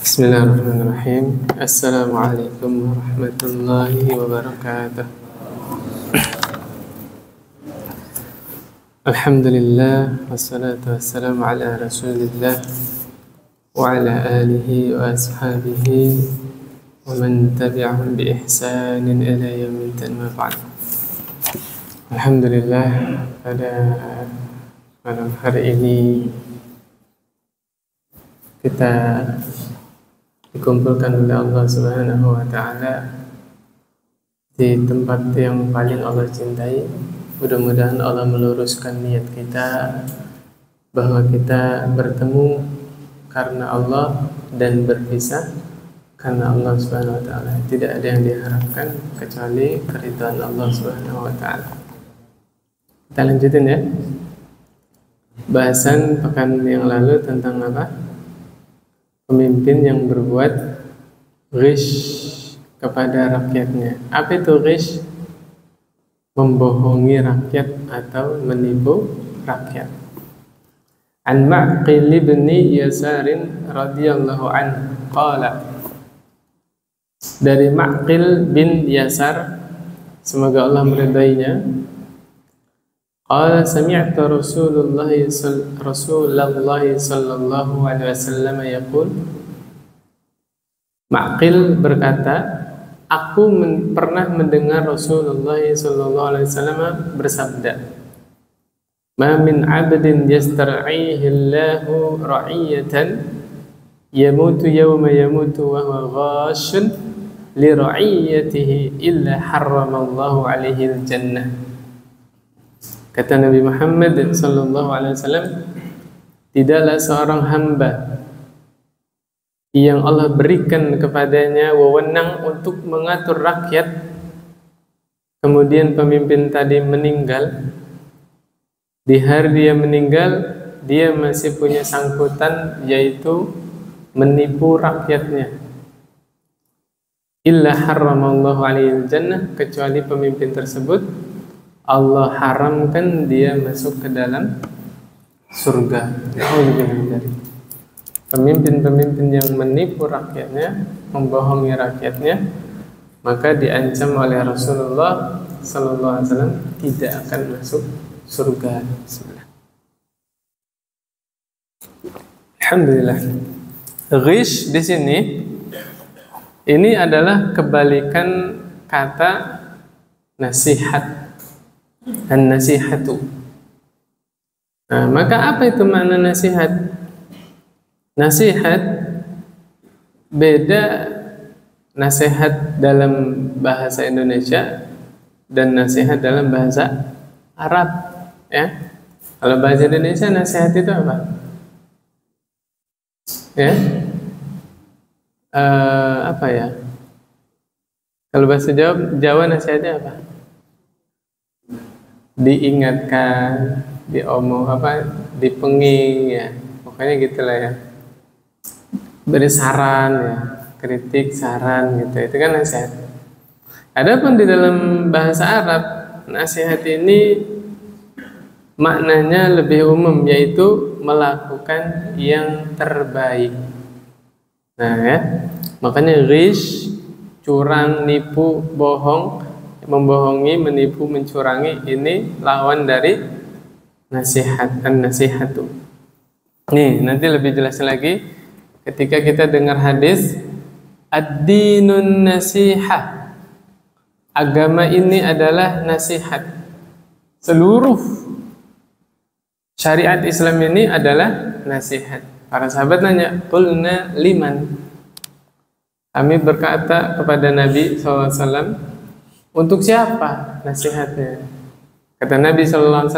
Bismillahirrahmanirrahim. Assalamualaikum warahmatullahi wabarakatuh. Alhamdulillah, wassalatu wassalamu ala rasulillah wa ala alihi wa ashabihi wa man tabi'ahum bi ihsanin ila yaumiddin, ma ba'd. Alhamdulillah, pada malam hari ini kita dikumpulkan oleh Allah Subhanahu wa Ta'ala di tempat yang paling Allah cintai. Mudah-mudahan Allah meluruskan niat kita bahwa kita bertemu karena Allah dan berpisah karena Allah Subhanahu wa Ta'ala. Tidak ada yang diharapkan kecuali keridhaan Allah Subhanahu wa Ta'ala. Kita lanjutin ya. Bahasan pekan yang lalu tentang apa? Pemimpin yang berbuat ghish kepada rakyatnya. Apa itu ghish? Membohongi rakyat atau menipu rakyat. An Ma'qil bin Yasar radhiyallahu anhu qala, dari Ma'qil bin Yasar, semoga Allah meridainya, qala sami'tu Rasulullah sallallahu alaihi wasallam yaqul, Ma'qil berkata, aku pernah mendengar Rasulullah sallallahu alaihi wasallam bersabda, ma min 'abdin yastar'ihi Allahu ra'iyatan yamutu yawma yamutu wa huwa ghashun li ra'iyatihi illa harrama Allahu alaihi al-jannah. Kata Nabi Muhammad SAW, tidaklah seorang hamba yang Allah berikan kepadanya wewenang untuk mengatur rakyat, kemudian pemimpin tadi meninggal. Di hari dia meninggal, dia masih punya sangkutan, yaitu menipu rakyatnya. Illa harramallahu alaihi jannah, kecuali pemimpin tersebut Allah haramkan dia masuk ke dalam surga. Pemimpin-pemimpin yang menipu rakyatnya, membohongi rakyatnya, maka diancam oleh Rasulullah sallallahu alaihi wasallam tidak akan masuk surga. Bismillah. Alhamdulillah. Ghish di sini ini adalah kebalikan kata nasihat. An-nasihatu. Nah, maka apa itu makna nasihat? Nasihat beda nasihat dalam bahasa Indonesia dan nasihat dalam bahasa Arab, ya. Kalau bahasa Indonesia nasihat itu apa? Ya. Apa ya? Kalau bahasa Jawa nasihatnya apa? Diingatkan, dipenging, ya, pokoknya gitulah ya. Beri saran, ya, kritik, saran, gitu. Itu kan nasihat. Adapun di dalam bahasa Arab, nasihat ini maknanya lebih umum, yaitu melakukan yang terbaik. Nah, ya, makanya ghish, curang, nipu, bohong, membohongi, menipu, mencurangi, ini lawan dari nasihat. An-nasihatu. Nih, nanti lebih jelas lagi ketika kita dengar hadis ad-dinun nasihah. Agama ini adalah nasihat. Seluruh syariat Islam ini adalah nasihat. Para sahabat nanya, qulna liman? Kami berkata kepada Nabi SAW, untuk siapa nasihatnya? Kata Nabi SAW,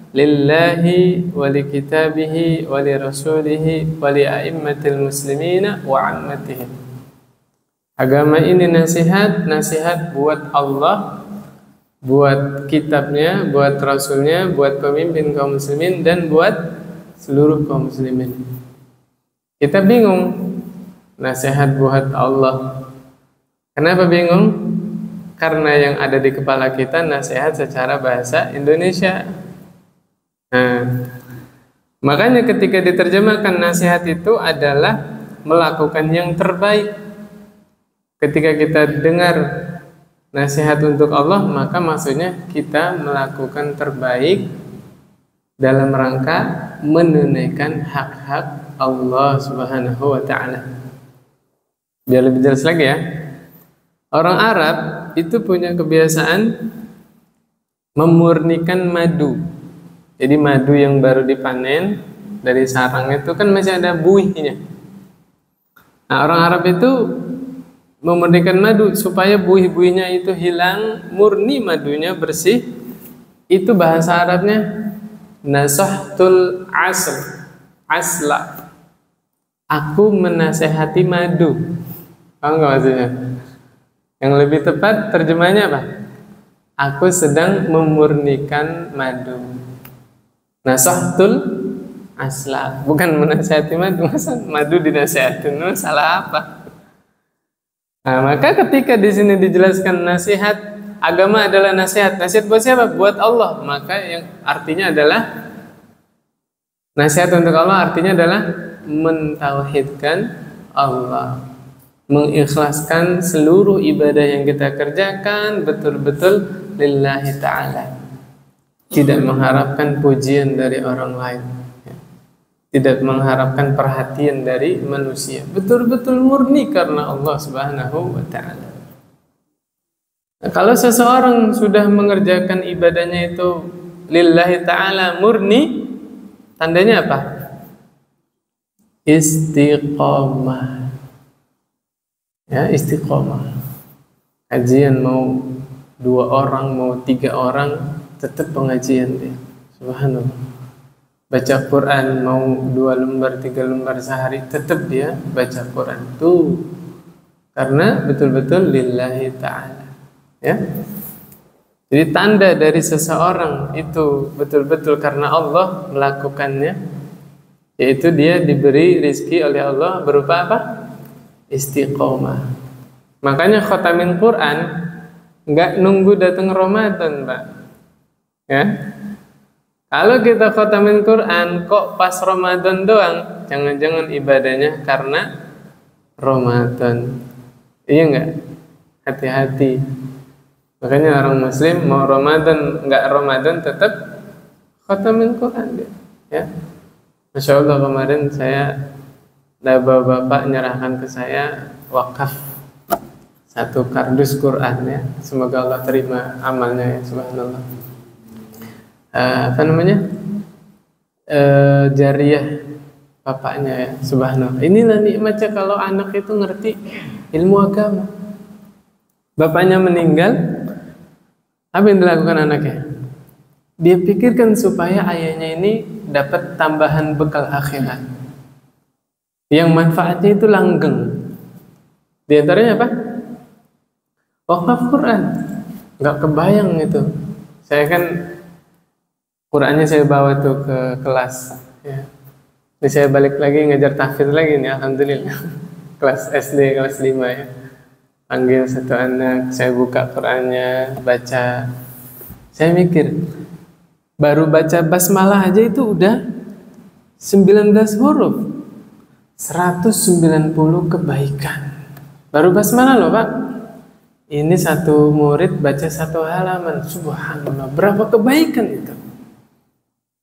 lillahi wa li kitabihi wa li rasulihi wa li a'immatil muslimina wa ammatihim. Agama ini nasihat buat Allah, buat kitabnya, buat rasulnya, buat pemimpin kaum muslimin, dan buat seluruh kaum muslimin. Kita bingung, nasihat buat Allah. Kenapa bingung? Karena yang ada di kepala kita nasihat secara bahasa Indonesia. Nah, makanya ketika diterjemahkan nasihat itu adalah melakukan yang terbaik. Ketika kita dengar nasihat untuk Allah, maka maksudnya kita melakukan terbaik dalam rangka menunaikan hak-hak Allah Subhanahu wa ta'ala. Biar lebih jelas lagi ya, orang Arab itu punya kebiasaan memurnikan madu. Jadi madu yang baru dipanen dari sarang itu kan masih ada buihnya. Nah, orang Arab itu memurnikan madu supaya buih-buihnya itu hilang, murni madunya bersih. Itu bahasa Arabnya nasahtul asla. Aku menasehati madu. Paham nggak maksudnya? Yang lebih tepat terjemahnya apa? Aku sedang memurnikan madu. Nasahtul asla, bukan menasehati madu. Masa madu dinasehatin? Salah apa? Nah, maka ketika di sini dijelaskan nasihat agama adalah nasihat. Nasihat buat siapa? Buat Allah. Maka yang artinya adalah nasihat untuk Allah artinya adalah mentauhidkan Allah, mengikhlaskan seluruh ibadah yang kita kerjakan betul-betul lillahi ta'ala, tidak mengharapkan pujian dari orang lain, tidak mengharapkan perhatian dari manusia, betul-betul murni karena Allah Subhanahu wa ta'ala. Nah, kalau seseorang sudah mengerjakan ibadahnya itu lillahi ta'ala murni, tandanya apa? Istiqomah. Ya, istiqomah. Kajian mau 2 orang, mau 3 orang, tetap pengajian dia. Subhanallah. Baca Quran mau 2 lembar, 3 lembar sehari, tetap dia baca Quran. Tuh, karena betul-betul lillahi ta'ala. Ya. Jadi tanda dari seseorang itu betul-betul karena Allah melakukannya, yaitu dia diberi rizki oleh Allah berupa apa? Istiqomah. Makanya khotamin Quran nggak nunggu datang Ramadan, Pak. Ya. Kalau kita khotamin Quran kok pas Ramadan doang, jangan-jangan ibadahnya karena Ramadan. Iya nggak? Hati-hati. Makanya orang Muslim mau Ramadan nggak Ramadan tetap khotamin Quran dia. Ya. Masya Allah, kemarin saya bapak nyerahkan ke saya wakaf 1 kardus Quran ya. Semoga Allah terima amalnya ya, subhanallah. Apa namanya? Jariyah bapaknya ya, subhanallah. Inilah nikmatnya kalau anak itu ngerti ilmu agama. Bapaknya meninggal, apa yang dilakukan anaknya? Dia pikirkan supaya ayahnya ini dapat tambahan bekal akhirat yang manfaatnya itu langgeng. Di antaranya apa? Wakaf Quran. Nggak kebayang itu. Saya kan Qurannya saya bawa tuh ke kelas. Ya. Ini saya balik lagi ngajar tahfidz lagi nih, alhamdulillah. Kelas SD kelas 5 ya. Panggil 1 anak, saya buka Qurannya, baca. Saya mikir, baru baca basmalah aja itu udah 19 huruf. 190 kebaikan. Baru basmalah loh, Pak. Ini 1 murid baca 1 halaman. Subhanallah, berapa kebaikan itu.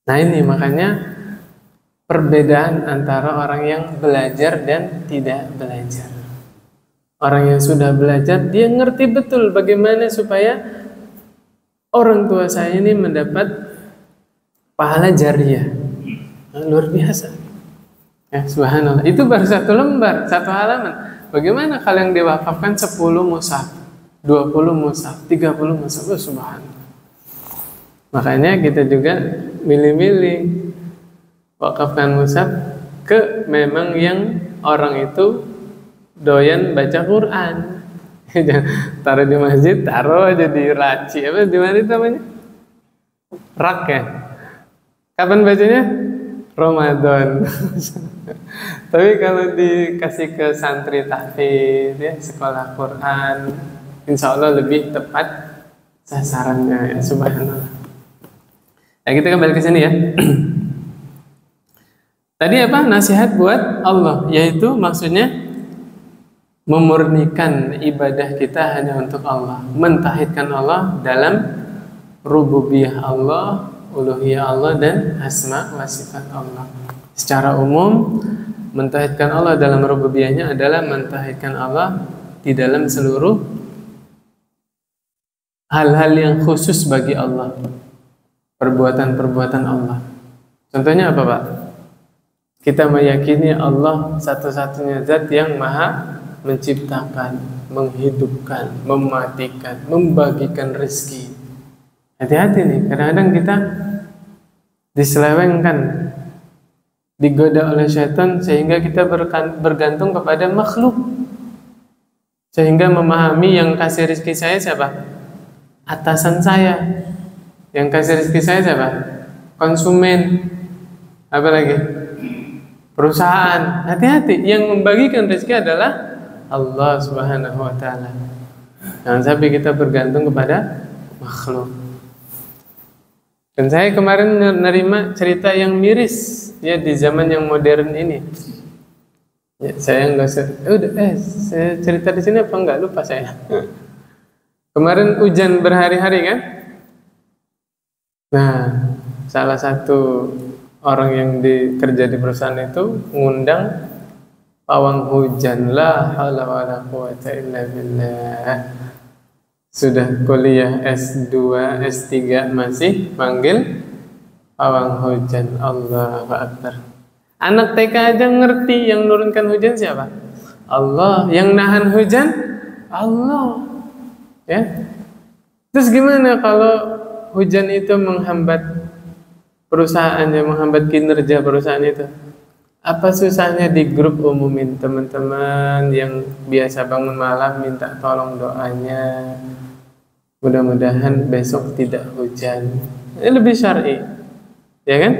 Nah ini makanya perbedaan antara orang yang belajar dan tidak belajar. Orang yang sudah belajar, dia ngerti betul bagaimana supaya orang tua saya ini mendapat pahala jariyah. Nah, luar biasa. Ya, subhanallah. Itu baru 1 lembar, 1 halaman. Bagaimana kalau yang diwakafkan 10 mushaf, 20 mushaf, 30 mushaf? Oh, subhanallah. Makanya kita juga milih-milih wakafkan mushaf ke memang yang orang itu doyan baca Quran. Taruh di masjid, taruh aja di laci. Apa di mana itu namanya? Rak ya. Kapan bacanya? Ramadan. Tapi kalau dikasih ke santri tahfidz ya, sekolah Quran, insya Allah lebih tepat sasarannya ya, subhanallah. Ya, kita kembali ke sini ya. Tadi apa? Nasihat buat Allah, yaitu maksudnya memurnikan ibadah kita hanya untuk Allah, mentauhidkan Allah dalam rububiyah Allah, uluhiyah Allah, dan asma wa sifat Allah. Secara umum, mentauhidkan Allah dalam rububiyahnya adalah mentauhidkan Allah di dalam seluruh hal-hal yang khusus bagi Allah, perbuatan-perbuatan Allah. Contohnya apa, Pak? Kita meyakini Allah satu-satunya zat yang maha menciptakan, menghidupkan, mematikan, membagikan rezeki. Hati-hati nih, kadang-kadang kita diselewengkan, digoda oleh syaitan sehingga kita bergantung kepada makhluk, sehingga memahami yang kasih rezeki saya siapa? Atasan saya. Yang kasih rezeki saya siapa? Konsumen. Apa lagi? Perusahaan. Hati-hati, yang membagikan rezeki adalah Allah Subhanahu wa taala. Jangan sampai kita bergantung kepada makhluk. Dan saya kemarin menerima cerita yang miris ya di zaman yang modern ini. Ya, saya enggak saya cerita di sini apa enggak, lupa saya. Kemarin hujan berhari-hari kan? Nah, salah satu orang yang kerja di perusahaan itu ngundang pawang hujan. La haula wala quwata illa billah. Sudah kuliah S2, S3 masih manggil pawang hujan. Allahu Akbar. Anak TK aja ngerti yang menurunkan hujan siapa? Allah. Yang nahan hujan Allah. Ya. Terus gimana kalau hujan itu menghambat perusahaannya, menghambat kinerja perusahaan itu? Apa susahnya di grup umumin teman-teman yang biasa bangun malam minta tolong doanya, mudah-mudahan besok tidak hujan. Ini lebih syar'i, ya kan?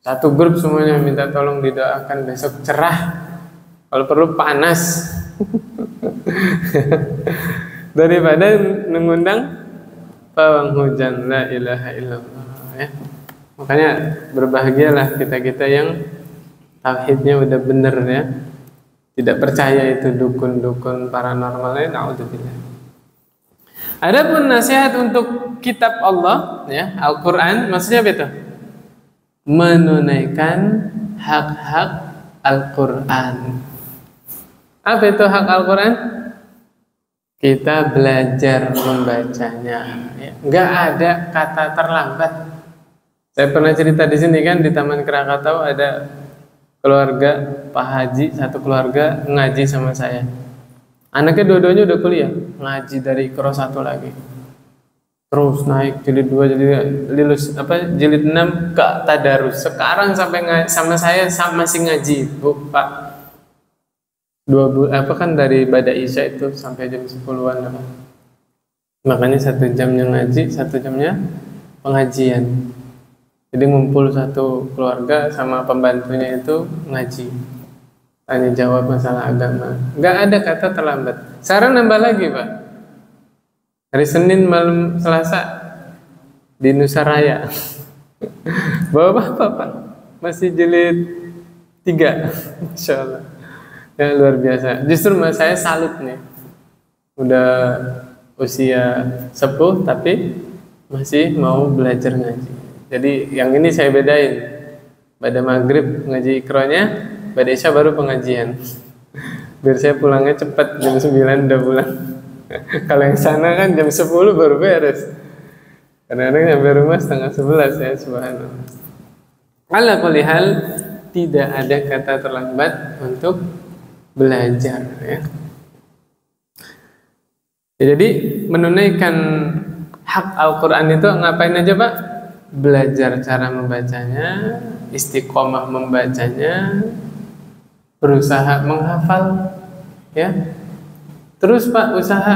Satu grup semuanya minta tolong didoakan besok cerah, kalau perlu panas. Daripada mengundang pawang hujan. La ilaha illallah, ya. Makanya berbahagialah kita-kita yang tauhidnya udah bener ya, tidak percaya itu dukun-dukun paranormalnya. Naudzubillah. Adapun nasihat untuk kitab Allah ya, Al-Qur'an, maksudnya apa itu? Menunaikan hak-hak Al-Qur'an. Apa itu hak Al-Qur'an? Kita belajar membacanya. Ya. Nggak ada kata terlambat. Saya pernah cerita di sini kan, di Taman Krakatau ada keluarga Pak Haji, satu keluarga ngaji sama saya. Anaknya dua-duanya udah kuliah, ngaji dari Ikro 1 lagi. Terus naik jilid 2, jilid 6 ke tadarus. Sekarang sampai sama saya masih ngaji, Bu, Pak. 2 bulan kan dari Bada Isya itu sampai jam 10-an apa. Makanya 1 jamnya ngaji, 1 jamnya pengajian. Jadi ngumpul satu keluarga sama pembantunya itu ngaji, tanya jawab masalah agama. Nggak ada kata terlambat. Sekarang nambah lagi, Pak. Hari Senin malam Selasa di Nusaraya. Bawa apa, Pak? Masih jilid 3. Insya Allah. Ya, luar biasa. Justru saya salut nih. Udah usia sepuh tapi masih mau belajar ngaji. Jadi yang ini saya bedain. Pada maghrib ngaji ikronya, pada isya baru pengajian. Biar saya pulangnya cepat, jam 9 udah pulang. Kalau yang sana kan jam 10 baru beres. Kadang-kadang sampai rumah setengah 11 ya, subhanallah. Ala kulli hal, tidak ada kata terlambat untuk belajar ya. Jadi menunaikan hak Al-Quran itu ngapain aja, Pak? Belajar cara membacanya, istiqomah membacanya, berusaha menghafal ya. Terus Pak usaha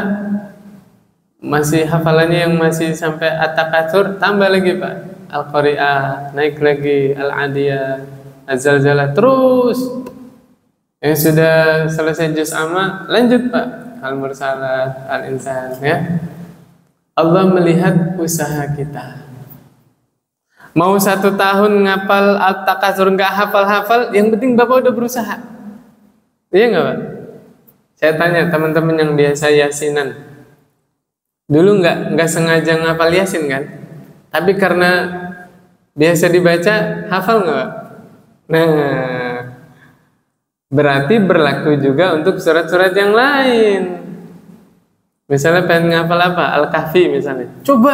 masih hafalannya yang masih sampai at-takatsur, tambah lagi Pak. Al-Qari'ah, naik lagi Al-Adiyah, Az-Zalzalah, terus yang sudah selesai juz amma, lanjut Pak. Al-Mursalat, Al-Insan ya. Allah melihat usaha kita. Mau 1 tahun ngapal At-Takatsur nggak hafal-hafal, yang penting Bapak udah berusaha. Iya nggak Pak? Saya tanya teman-teman yang biasa yasinan, dulu nggak sengaja ngapal yasin kan? Tapi karena biasa dibaca, hafal nggak Pak? Nah, berarti berlaku juga untuk surat-surat yang lain. Misalnya pengen ngapal apa? Al-Kahfi misalnya. Coba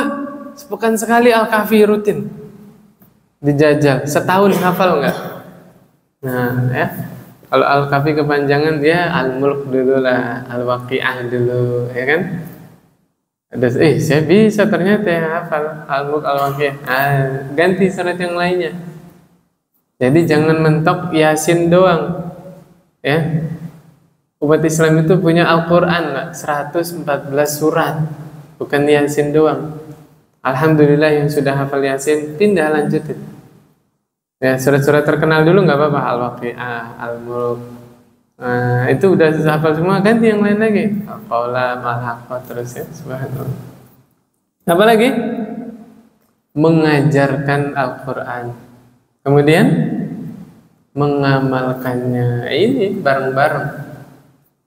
sepekan sekali Al-Kahfi rutin. Dijajal, setahun hafal nggak? Nah ya, kalau Al-Kahfi kepanjangan dia Al-Mulk dulu lah, Al-Waqi'ah dulu, ya kan? Ada, saya bisa ternyata ya hafal Al-Mulk, Al-Waqi'ah. Ganti surat yang lainnya. Jadi jangan mentok Yasin doang, ya. Umat Islam itu punya Al-Quran lah, 114 surat, bukan Yasin doang. Alhamdulillah yang sudah hafal Yasin, pindah lanjutin. Ya, surat-surat terkenal dulu nggak apa-apa, Al-Waqi'ah, Al-Mulk. Nah, itu udah hafal semua, ganti yang lain lagi. Al-Qalam, Al-Haqqah, terus ya, subhanallah. Apa lagi? Mengajarkan Al-Quran. Kemudian mengamalkannya. Ini bareng-bareng.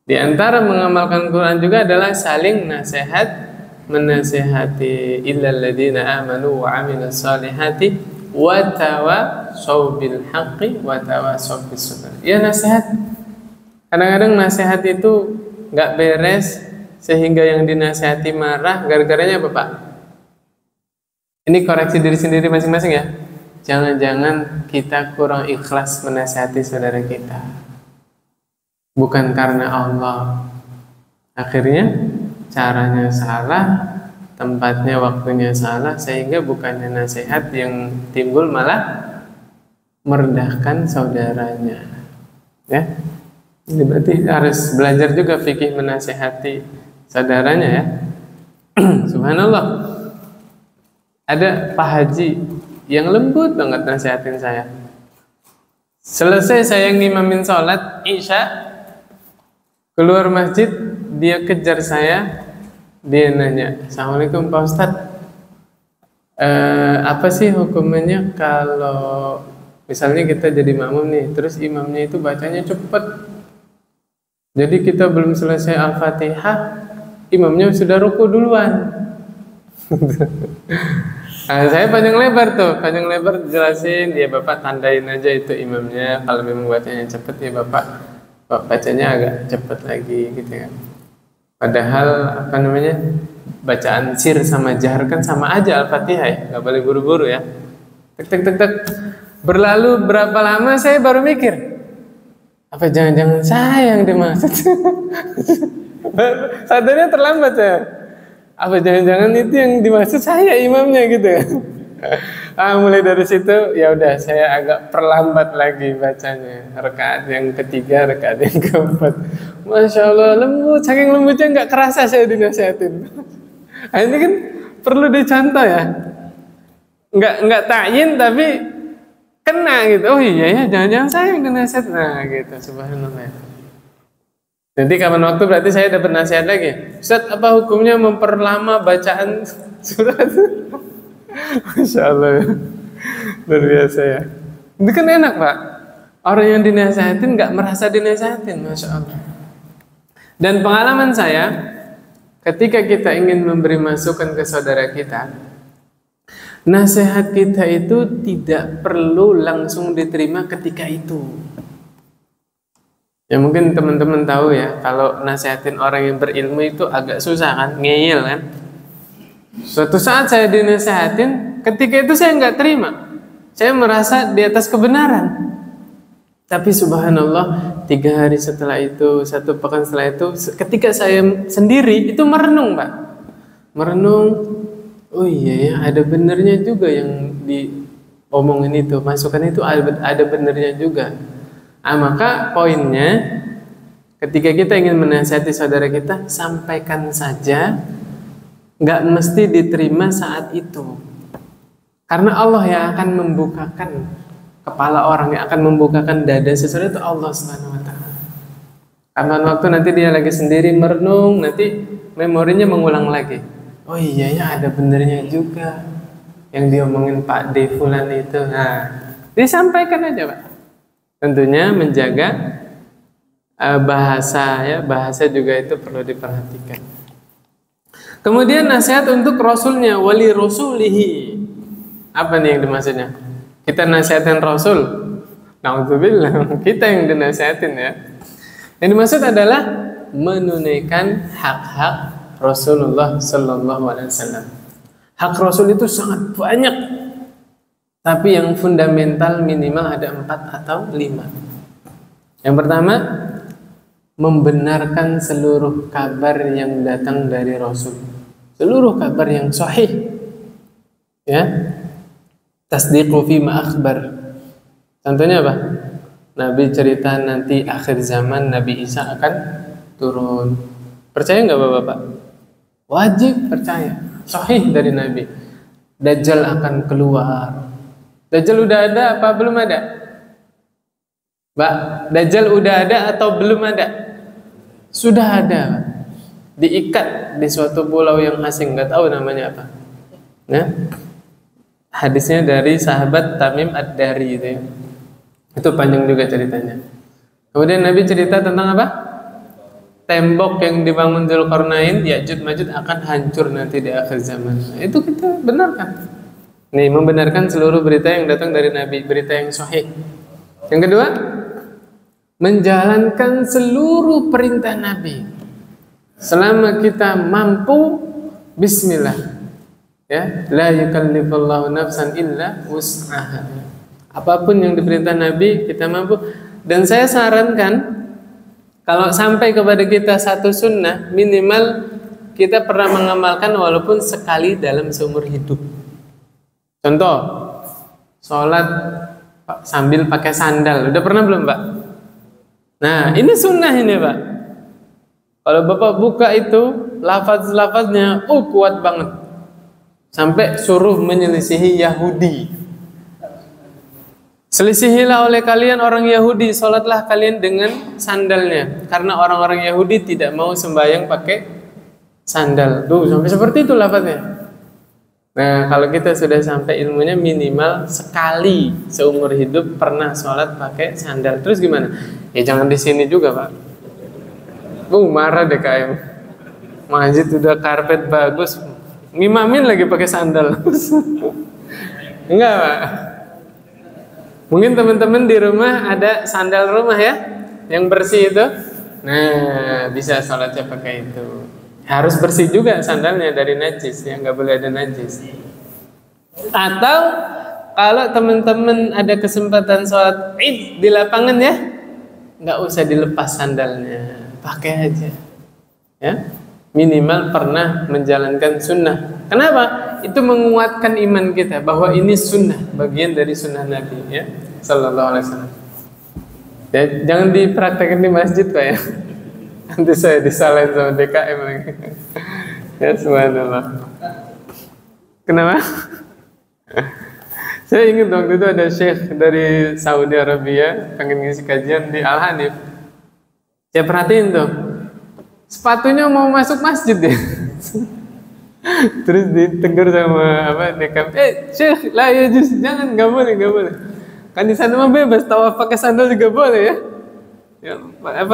Di antara mengamalkan Quran juga adalah saling nasihat, menasihati illal ladzina amanu wa amilus solihati wa tawassaw bil haqqi wa tawassaw bis sabr. Ya nasihat. Kadang-kadang nasihat itu nggak beres sehingga yang dinasihati marah, gara-garanya apa Pak? Ini koreksi diri sendiri masing-masing ya. Jangan-jangan kita kurang ikhlas menasihati saudara kita. Bukan karena Allah. Akhirnya caranya salah, tempatnya, waktunya salah, sehingga bukannya nasihat yang timbul malah merendahkan saudaranya. Ya, ini berarti harus belajar juga fikih menasihati saudaranya ya. Subhanallah. Ada Pak Haji yang lembut banget nasihatin saya. Selesai saya ngimamin sholat Isya, keluar masjid, dia kejar saya. Dia nanya, Assalamualaikum Pak Ustadz, apa sih hukumannya kalau misalnya kita jadi makmum nih, terus imamnya itu bacanya cepet, jadi kita belum selesai Al-Fatihah, imamnya sudah ruku duluan. Nah, saya panjang lebar jelasin, ya Bapak tandain aja itu imamnya, kalau memang bacanya cepet ya Bapak bacanya agak cepet lagi gitu kan. Padahal apa namanya, bacaan sir sama jahar kan sama aja Al-Fatihah ya, nggak boleh buru-buru ya. Tek. Berlalu berapa lama saya baru mikir, apa jangan-jangan saya yang dimaksud? Sadarnya terlambat ya. Apa jangan-jangan itu yang dimaksud saya imamnya gitu ya. Mulai dari situ ya udah saya agak perlambat lagi bacanya, rakaat yang ketiga, rakaat yang keempat. Masya Allah lembut, saking lembutnya nggak kerasa saya dinasihatin. Nah, ini kan perlu dicontoh ya, nggak takyin tapi kena gitu. Oh iya ya, jangan-jangan saya yang dinasihat. Nah gitu, subhanallah. Nanti kapan waktu berarti saya dapat nasihat lagi. Ustaz, apa hukumnya memperlama bacaan surat? Masya Allah, luar biasa ya. Itu kan enak Pak. Orang yang dinasihatin nggak merasa dinasihatin, Masya Allah. Dan pengalaman saya, ketika kita ingin memberi masukan ke saudara kita, nasihat kita itu tidak perlu langsung diterima ketika itu. Ya mungkin teman-teman tahu ya, kalau nasihatin orang yang berilmu itu agak susah kan, ngeyel kan. Suatu saat saya dinasihatin, ketika itu saya nggak terima. Saya merasa di atas kebenaran. Tapi subhanallah, 3 hari setelah itu, 1 pekan setelah itu, ketika saya sendiri itu merenung Pak. Merenung, oh iya ya, ada benernya juga yang diomongin itu, masukan itu ada benernya juga. Maka poinnya, ketika kita ingin menasihati saudara kita, sampaikan saja, nggak mesti diterima saat itu. Karena Allah yang akan membukakan kepala orang, yang akan membukakan dada seseorang itu Allah Subhanahu wa Ta'ala. Kapan waktu nanti dia lagi sendiri merenung, nanti memorinya mengulang lagi. Oh iya ya, ada benernya juga. yang diomongin Pak D Fulan itu. Nah, disampaikan aja Pak. Tentunya menjaga bahasa ya, bahasa juga itu perlu diperhatikan. Kemudian nasihat untuk rasulnya, wali rasulihi. Apa nih yang dimaksudnya? Kita nasihatin rasul. Na'udzubillah, kita yang dinasihatin ya. Yang dimaksud adalah menunaikan hak-hak Rasulullah Sallallahu Alaihi Wasallam. Hak Rasul itu sangat banyak, tapi yang fundamental minimal ada 4 atau 5. Yang pertama, membenarkan seluruh kabar yang datang dari Rasul, seluruh kabar yang sahih, ya. Tasdiqu fi ma akhbar. Contohnya apa? Nabi cerita nanti akhir zaman Nabi Isa akan turun. Percaya nggak bapak-bapak? Wajib percaya. Sahih dari Nabi. Dajjal akan keluar. Dajjal udah ada apa belum ada? Mbak, Dajjal udah ada atau belum ada? Sudah ada. Diikat di suatu pulau yang asing, nggak tahu namanya apa. Nah, hadisnya dari sahabat Tamim Ad-Dari itu ya. Itu panjang juga ceritanya. Kemudian Nabi cerita tentang apa? Tembok yang dibangun Dzulqarnain, Ya'juj Ma'juj akan hancur nanti di akhir zaman. Itu kita benarkan. Nih, membenarkan seluruh berita yang datang dari Nabi, berita yang sahih. Yang kedua, menjalankan seluruh perintah Nabi. Selama kita mampu, bismillah. Ya, la yukallifullahu nafsan illa wus'aha. Apapun yang diperintah Nabi kita mampu. Dan saya sarankan kalau sampai kepada kita satu sunnah, minimal kita pernah mengamalkan walaupun sekali dalam seumur hidup. Contoh, sholat sambil pakai sandal. Udah pernah belum Pak? Nah, ini sunnah ini Pak. Kalau Bapak buka itu, lafaz-lafaznya kuat banget. Sampai suruh menyelisihi Yahudi. Selisihilah oleh kalian orang Yahudi, sholatlah kalian dengan sandalnya. Karena orang-orang Yahudi tidak mau sembahyang pakai sandal. Tuh, sampai seperti itu lafaznya. Nah, kalau kita sudah sampai ilmunya minimal sekali seumur hidup pernah sholat pakai sandal. Terus gimana? Ya jangan di sini juga Pak. Marah DKM. Masjid udah karpet bagus, ngimamin lagi pakai sandal. Enggak Pak. Mungkin teman-teman di rumah ada sandal rumah ya, yang bersih itu. Nah, bisa sholatnya pakai itu. Harus bersih juga sandalnya dari najis, ya nggak boleh ada najis. Atau kalau teman-teman ada kesempatan sholat Id di lapangan ya, nggak usah dilepas sandalnya, pakai aja. Ya, minimal pernah menjalankan sunnah. Kenapa? Itu menguatkan iman kita bahwa ini sunnah, bagian dari sunnah Nabi ya, Sallallahu Alaihi Wasallam. Ya, jangan dipraktekin di masjid Pak ya. Nanti saya disalahin sama DKM lagi. Ya subhanallah. Kenapa? Saya ingat waktu itu ada syekh dari Saudi Arabia pengen ngisi kajian di Al-Hanif. Saya perhatiin tuh, sepatunya mau masuk masjid ya. Terus ditegur sama DKM, Syekh, lah ya jangan, nggak boleh. Kan di sana mah bebas, tawaf pakai sandal juga boleh ya. Ya,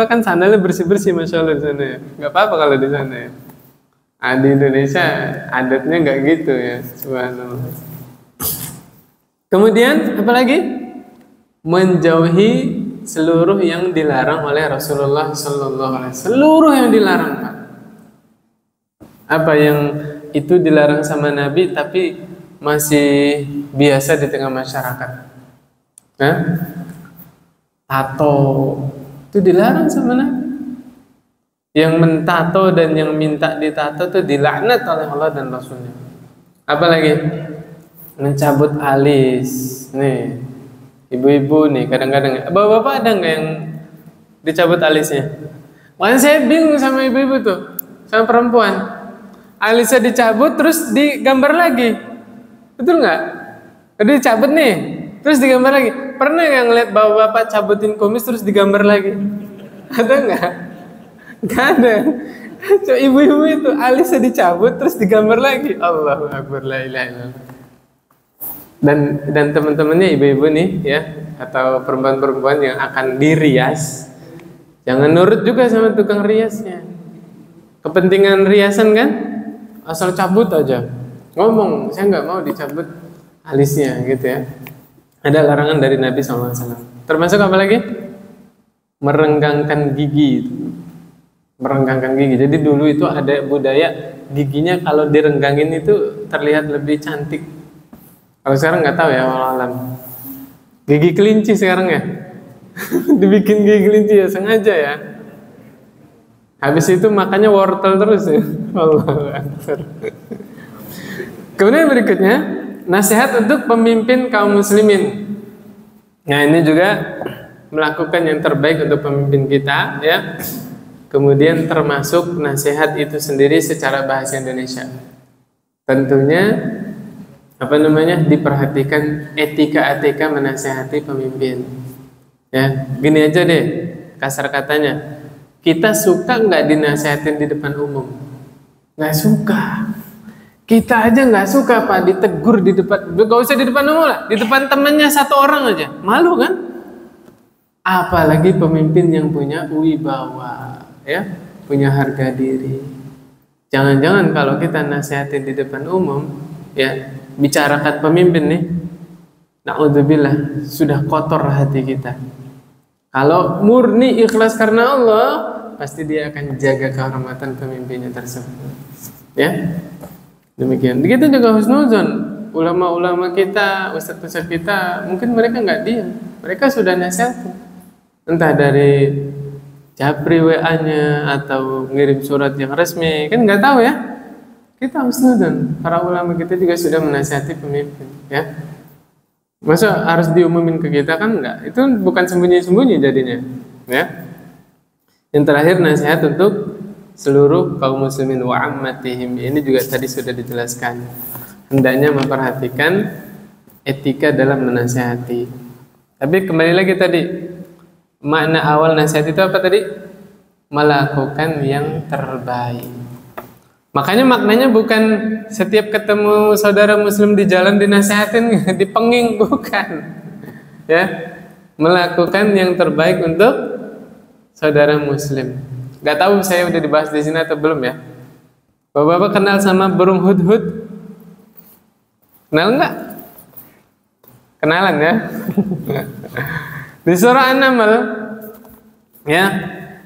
kan sandalnya bersih-bersih masya Allah di sana ya. Nggak apa-apa kalau di sana ya. Di Indonesia adatnya nggak gitu ya, subhanallah. Kemudian apa lagi? Menjauhi seluruh yang dilarang oleh Rasulullah Sallallahu Alaihi Wasallam. Seluruh yang dilarang Pak. Apa yang itu dilarang sama Nabi tapi masih biasa di tengah masyarakat. Tato itu dilarang sama Nabi. Yang mentato dan yang minta ditato itu dilaknat oleh Allah dan Rasulnya. Apalagi mencabut alis. Nih, ibu-ibu nih kadang-kadang. Bapak-bapak ada nggak yang dicabut alisnya? Makanya saya bingung sama ibu-ibu tuh, sama perempuan. Alisnya dicabut terus digambar lagi, betul nggak? Udah dicabut nih, terus digambar lagi. Pernah nggak ngeliat bapak-bapak cabutin kumis terus digambar lagi? Ada nggak? Nggak ada. Ibu-ibu itu alisnya dicabut terus digambar lagi. Allahu Akbar, la ilaha illallah. Dan teman-temannya ibu-ibu nih ya, atau perempuan-perempuan yang akan dirias, jangan nurut juga sama tukang riasnya. Kepentingan riasan kan, asal cabut aja, ngomong saya nggak mau dicabut alisnya gitu ya. Ada larangan dari Nabi SAW. Termasuk apa lagi? Merenggangkan gigi. Merenggangkan gigi. Jadi dulu itu ada budaya giginya kalau direnggangin itu terlihat lebih cantik. Kalau sekarang nggak tahu ya, wallahualam. Gigi kelinci sekarang ya. Dibikin gigi kelinci ya, sengaja ya. Habis itu makannya wortel terus ya. Wallahu akbar. Kemudian berikutnya, nasihat untuk pemimpin kaum muslimin. Nah, ini juga melakukan yang terbaik untuk pemimpin kita ya. Kemudian termasuk nasihat itu sendiri secara bahasa Indonesia. Tentunya diperhatikan etika menasihati pemimpin. Ya, gini aja deh kasar katanya. Kita suka nggak dinasihatin di depan umum? Nggak suka. Kita aja nggak suka Pak ditegur di depan, gak usah di depan umum lah, di depan temannya satu orang aja, malu kan? Apalagi pemimpin yang punya wibawa, ya, punya harga diri. Jangan-jangan kalau kita nasihatin di depan umum, ya, bicarakan pemimpin nih, na'udzubillah, sudah kotor hati kita. Kalau murni ikhlas karena Allah, pasti dia akan jaga kehormatan pemimpinnya tersebut. Ya. Demikian. Begitu juga husnuzon. Ulama-ulama kita, ustadz-ustadz kita, mungkin mereka nggak diam. Mereka sudah nasihatin. Entah dari japri WA-nya atau ngirim surat yang resmi, kan nggak tahu ya. Kita husnuzon. Para ulama kita juga sudah menasihati pemimpin, ya. Masa harus diumumin ke kita kan enggak? Itu bukan sembunyi-sembunyi jadinya, ya. Yang terakhir nasihat untuk seluruh kaum muslimin wa ammatihim. Ini juga tadi sudah dijelaskan. Hendaknya memperhatikan etika dalam menasihati. Tapi kembali lagi tadi, makna awal nasihat itu apa tadi? Melakukan yang terbaik. Makanya maknanya bukan setiap ketemu saudara muslim di jalan dinasihatin, dipenging, bukan. Ya, melakukan yang terbaik untuk saudara muslim. Gak tahu saya udah dibahas di sini atau belum ya. Bapak-bapak kenal sama burung hudhud? Kenal nggak? Kenalan ya. Di surah An-Naml, ya,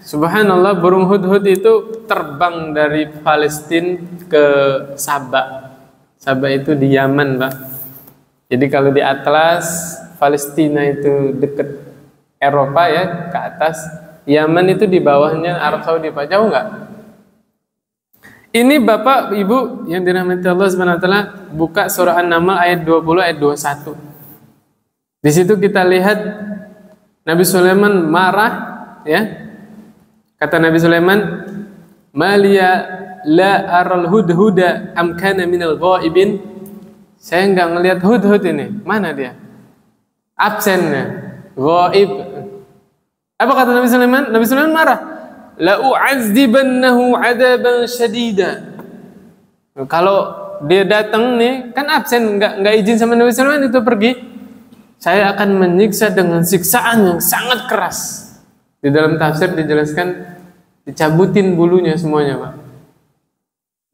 subhanallah, burung hudhud itu terbang dari Palestina ke Sabah. Sabah itu di Yaman, Pak. Jadi kalau di atlas Palestina itu dekat Eropa ya, ke atas. Yaman itu di bawahnya Arab Saudi, Pak. Jauh nggak? Ini Bapak Ibu yang dirahmati Allah Subhanahu wa taala, buka surah An-Naml ayat 20 ayat 21. Di situ kita lihat Nabi Sulaiman marah, ya. Kata Nabi Sulaiman, "Maliya la aral hudhuda am kana minal ghaibin?" Saya nggak ngelihat hudhud ini. Mana dia? Absennya. Ghaib. Apa kata Nabi Sulaiman? Nabi Sulaiman marah. La u'adzibannahu 'adaban syadida. Kalau dia datang nih, kan absen, nggak izin sama Nabi Sulaiman itu pergi. Saya akan menyiksa dengan siksaan yang sangat keras. Di dalam tafsir dijelaskan dicabutin bulunya semuanya, Pak.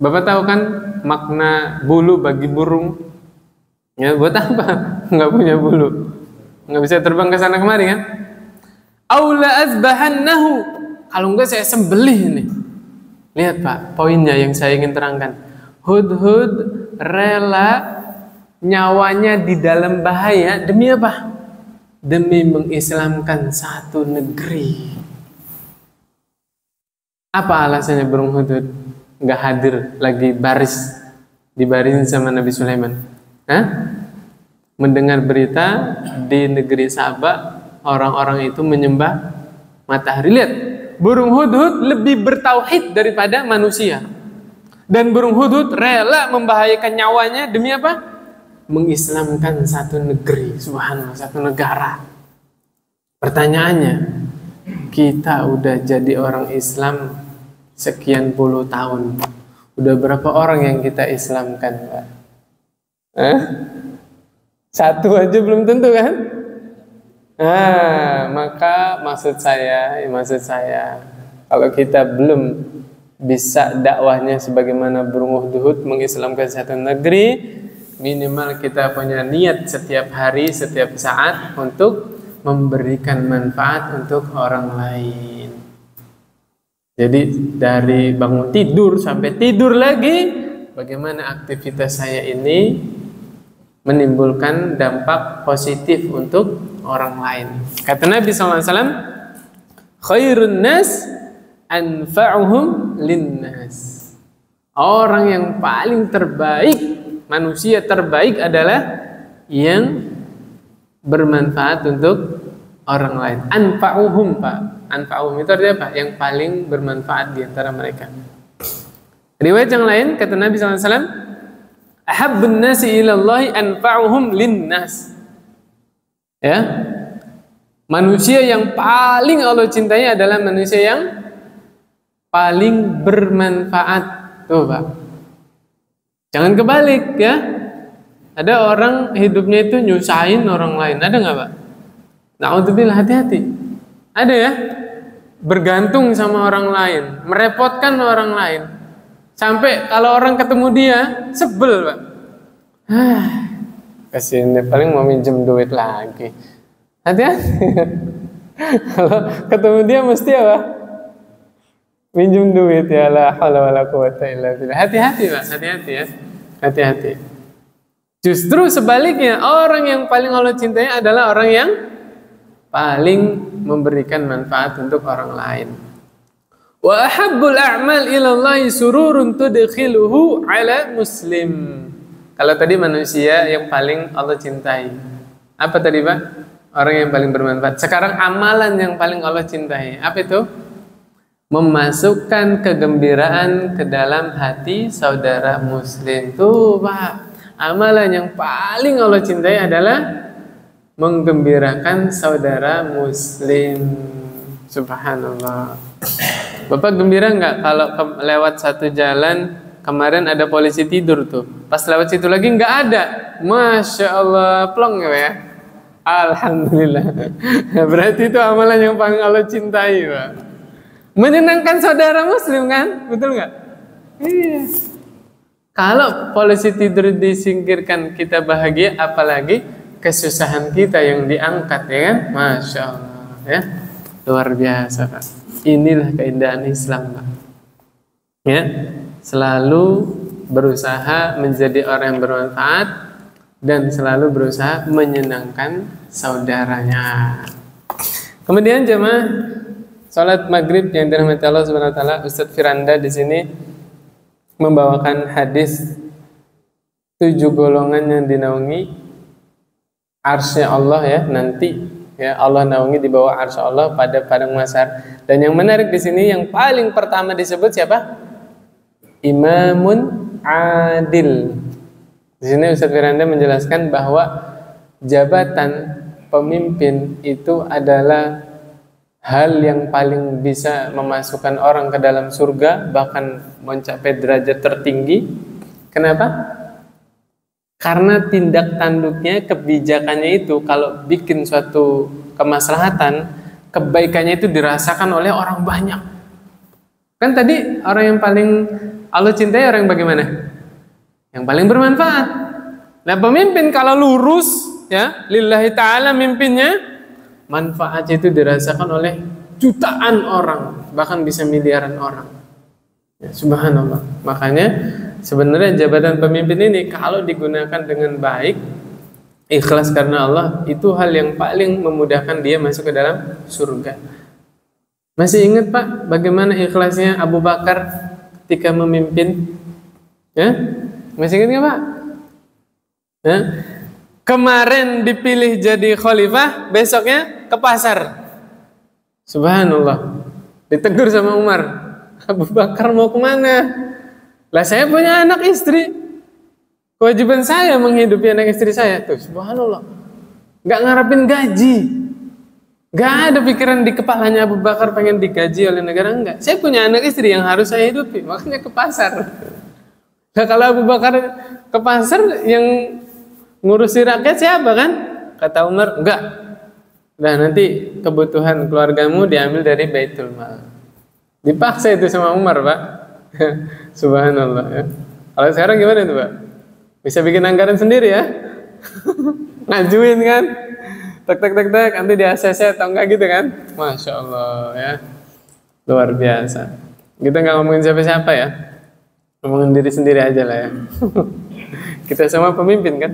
Bapak tahu kan makna bulu bagi burung? Ya, buat apa? Nggak punya bulu, nggak bisa terbang ke sana kemari kan? Aula azbahannahu, kalau enggak saya sembelih ini. Lihat Pak, poinnya yang saya ingin terangkan. Hudhud rela nyawanya di dalam bahaya demi apa? Demi mengislamkan satu negeri. Apa alasannya burung hudhud nggak hadir lagi baris dibarisin sama Nabi Sulaiman? Hah? Mendengar berita di negeri Sabah orang-orang itu menyembah matahari. Lihat, burung hudhud lebih bertauhid daripada manusia. Dan burung hudhud rela membahayakan nyawanya demi apa? Mengislamkan satu negeri, subhanallah, satu negara. Pertanyaannya, kita udah jadi orang Islam sekian puluh tahun. Udah berapa orang yang kita Islamkan, Pak? Satu aja belum tentu kan? Nah, maka maksud saya kalau kita belum bisa dakwahnya sebagaimana burung Hudhud mengislamkan satu negeri, minimal kita punya niat setiap hari, setiap saat untuk memberikan manfaat untuk orang lain. Jadi dari bangun tidur sampai tidur lagi, bagaimana aktivitas saya ini menimbulkan dampak positif untuk orang lain. Kata Nabi SAW, khairun nas anfa'uhum linnas. Orang yang paling terbaik, manusia terbaik adalah yang bermanfaat untuk orang lain. Anfa'uhum, Pak. Anfa'uhum itu artinya apa? Yang paling bermanfaat di antara mereka. Riwayat yang lain kata Nabi SAW, ahabbun nasi ilallahi anfa'uhum linnas. Ya, manusia yang paling Allah cintai adalah manusia yang paling bermanfaat. Tuh Pak, jangan kebalik ya. Ada orang hidupnya itu nyusahin orang lain, ada nggak Pak? Na'udzubillah, hati-hati. Ada ya, bergantung sama orang lain, merepotkan orang lain, sampai kalau orang ketemu dia sebel Pak. Kesini paling mau minjem duit lagi. Hati-hati. Kalau ketemu dia mesti apa? Minjem duit, ya la haula wala quwata illa billah. Hati-hati Pak, hati-hati ya. Hati-hati. Justru sebaliknya, orang yang paling Allah cintai adalah orang yang paling memberikan manfaat untuk orang lain. Wa ahabbul a'mal ilallahi sururun tudkhiluhu ala muslim. Kalau tadi manusia yang paling Allah cintai, apa tadi Pak? Orang yang paling bermanfaat. Sekarang amalan yang paling Allah cintai, apa itu? Memasukkan kegembiraan ke dalam hati saudara muslim. Tuh Pak, amalan yang paling Allah cintai adalah menggembirakan saudara muslim. Subhanallah. Bapak gembira nggak kalau lewat satu jalan kemarin ada polisi tidur tuh, pas lewat situ lagi nggak ada, masya Allah, plong ya, alhamdulillah. Berarti itu amalan yang paling Allah cintai Pak. Menyenangkan saudara muslim kan, betul nggak? Iya. Kalau polisi tidur disingkirkan kita bahagia, apalagi kesusahan kita yang diangkat ya kan, masya Allah ya, luar biasa Pak. Inilah keindahan Islam Pak. Ya. Selalu berusaha menjadi orang yang bermanfaat dan selalu berusaha menyenangkan saudaranya. Kemudian jemaah salat maghrib yang dirahmati Allah Subhanahu wa taala, Ustadz Firanda di sini membawakan hadis 7 golongan yang dinaungi arsy Allah ya, nanti ya Allah naungi di bawah arsy Allah pada padang mahsyar. Dan yang menarik di sini yang paling pertama disebut siapa? Imamun adil. Di sini Ustadz Firanda menjelaskan bahwa jabatan pemimpin itu adalah hal yang paling bisa memasukkan orang ke dalam surga, bahkan mencapai derajat tertinggi. Kenapa? Karena tindak tanduknya, kebijakannya itu kalau bikin suatu kemaslahatan, kebaikannya itu dirasakan oleh orang banyak. Kan tadi orang yang paling Allah cintai orang yang bagaimana? Yang paling bermanfaat. Nah pemimpin kalau lurus ya, lillahi ta'ala mimpinnya, manfaatnya itu dirasakan oleh jutaan orang, bahkan bisa miliaran orang ya, subhanallah. Makanya sebenarnya jabatan pemimpin ini kalau digunakan dengan baik, ikhlas karena Allah, itu hal yang paling memudahkan dia masuk ke dalam surga. Masih ingat Pak bagaimana ikhlasnya Abu Bakar ketika memimpin? Ya? Masih ingat nggak Pak? Ya? Kemarin dipilih jadi khalifah, besoknya ke pasar. Subhanallah. Ditegur sama Umar. Abu Bakar mau kemana? Lah saya punya anak istri. Kewajiban saya menghidupi anak istri saya. Tuh, subhanallah. Nggak ngarepin gaji. Nggak ada pikiran di kepalanya Abu Bakar pengen digaji oleh negara, enggak. Saya punya anak istri yang harus saya hidupi, makanya ke pasar. Nah, kalau Abu Bakar ke pasar, yang ngurusi rakyat siapa kan? Kata Umar, enggak. Udah nanti kebutuhan keluargamu diambil dari Baitul Mal. Dipaksa itu sama Umar, Pak. Subhanallah ya. Kalau sekarang gimana tuh, Pak? Bisa bikin anggaran sendiri ya? Ngajuin kan? Tek, nanti di ACC atau enggak gitu kan? Masya Allah ya. Luar biasa. Kita nggak ngomongin siapa-siapa ya. Ngomongin diri sendiri aja lah ya. Kita semua pemimpin kan?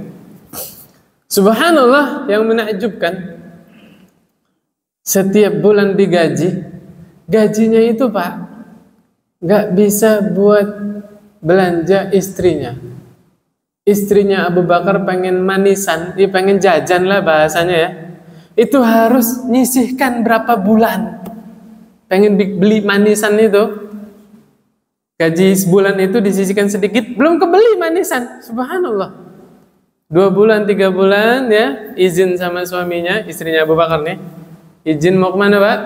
Subhanallah, yang menakjubkan, setiap bulan digaji, gajinya itu Pak nggak bisa buat belanja istrinya. Istrinya Abu Bakar pengen manisan, dia pengen jajan lah bahasanya ya. Itu harus nyisihkan berapa bulan. Pengen beli manisan itu, gaji sebulan itu disisihkan sedikit, belum kebeli manisan. Subhanallah. 2 bulan, 3 bulan ya, izin sama suaminya, istrinya Abu Bakar nih. Izin mau kemana Pak?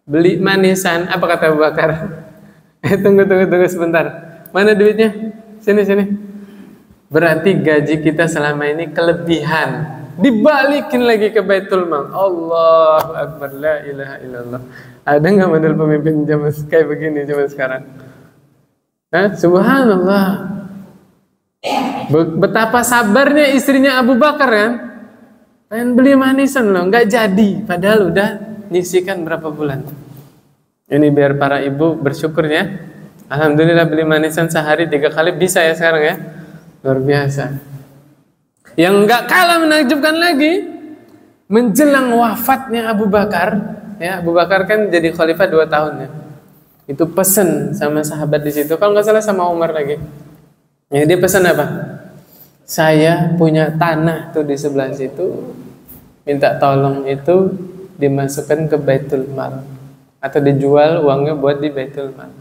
Beli manisan. Apa kata Abu Bakar? Tunggu sebentar. Mana duitnya? Sini. Berarti gaji kita selama ini kelebihan. Dibalikin lagi ke Baitul Mal. Allahu Akbar, la ilaha illallah. Ada nggak model pemimpin zaman kayak begini zaman sekarang? Subhanallah. Betapa sabarnya istrinya Abu Bakar kan? Pengen beli manisan loh, nggak jadi. Padahal udah nyisikan berapa bulan. Ini biar para ibu bersyukur ya. Alhamdulillah beli manisan sehari 3 kali bisa ya sekarang ya. Luar biasa. Yang nggak kalah menakjubkan lagi, menjelang wafatnya Abu Bakar, ya Abu Bakar kan jadi khalifah 2 tahun ya. Itu pesen sama sahabat di situ, kalau nggak salah sama Umar lagi. Ya dia pesan apa? Saya punya tanah tuh di sebelah situ, minta tolong itu dimasukkan ke Baitul Mal atau dijual uangnya buat di Baitul Mal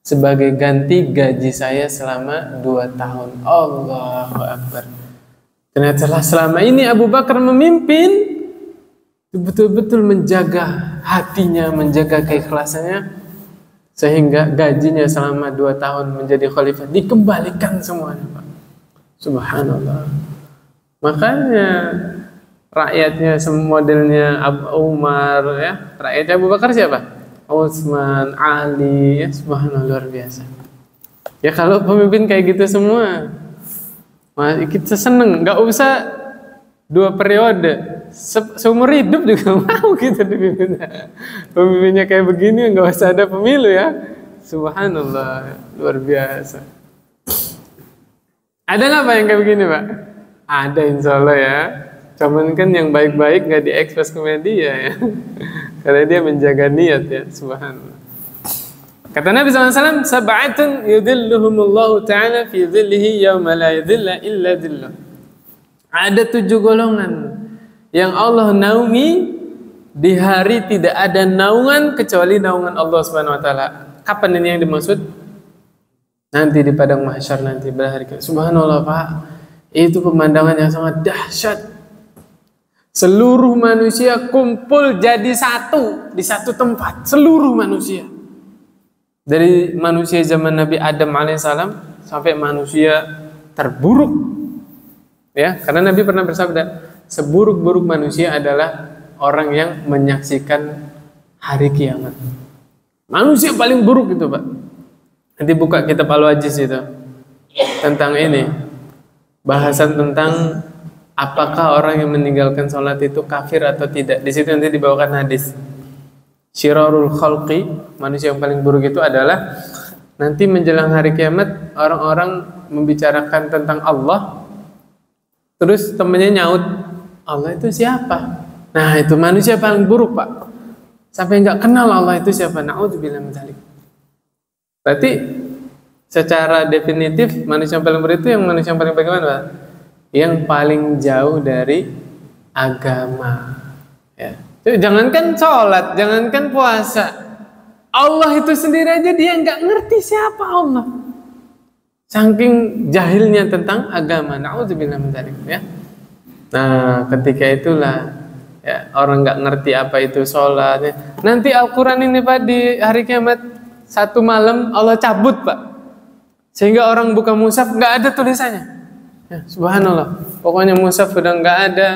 sebagai ganti gaji saya selama 2 tahun. Allahu Akbar. Ternyata selama ini Abu Bakar memimpin, betul-betul menjaga hatinya, menjaga keikhlasannya, sehingga gajinya selama 2 tahun menjadi khalifah dikembalikan semuanya, Pak. Subhanallah. Makanya rakyatnya modelnya Abu Umar ya, rakyatnya Abu Bakar siapa? Utsman, Ali, ya subhanallah, luar biasa. Ya kalau pemimpin kayak gitu semua, kita seneng, nggak usah 2 periode, seumur hidup juga mau kita dipimpin. Pemimpinnya kayak begini, nggak usah ada pemilu ya. Subhanallah, luar biasa. Ada nggak Pak yang kayak begini Pak? Ada insya Allah ya. Cuman kan yang baik-baik nggak diekspos ke media ya. Karena dia menjaga niat ya, subhanallah. Kata Nabi SAW, sab'atun yudhilluhumullahu ta'ala fi dhillihi yawma la yudhilla illa dhilluh. Ada 7 golongan yang Allah naungi di hari tidak ada naungan kecuali naungan Allah Subhanahu wa taala. Kapan ini yang dimaksud? Nanti di padang mahsyar nanti pada hari kiamat. Subhanallah Pak, itu pemandangan yang sangat dahsyat. Seluruh manusia kumpul jadi satu di satu tempat, seluruh manusia. Dari manusia zaman Nabi Adam alaihissalam sampai manusia terburuk. Ya, karena Nabi pernah bersabda, seburuk-buruk manusia adalah orang yang menyaksikan hari kiamat. Manusia paling buruk itu, Pak. Nanti buka kitab Al-Wajiz itu tentang ini. Bahasan tentang apakah orang yang meninggalkan sholat itu kafir atau tidak. Di situ nanti dibawakan hadis. Syirarul khalqi, manusia yang paling buruk itu adalah nanti menjelang hari kiamat orang-orang membicarakan tentang Allah, terus temannya nyaut, Allah itu siapa? Nah itu manusia paling buruk Pak. Sampai nggak kenal Allah itu siapa. Na'udzubillah min dzalik. Berarti secara definitif manusia yang paling buruk itu yang manusia yang paling bagaimana Pak? Yang paling jauh dari agama ya. Jangankan sholat, jangankan puasa, Allah itu sendiri aja dia nggak ngerti siapa Allah, saking jahilnya tentang agama. Na'udzubillah min dzalik ya. Nah ketika itulah ya, orang nggak ngerti apa itu sholat ya. Nanti Al-Quran ini Pak di hari kiamat satu malam Allah cabut Pak, sehingga orang buka mushaf nggak ada tulisannya. Ya, subhanallah. Pokoknya mushaf udah nggak ada,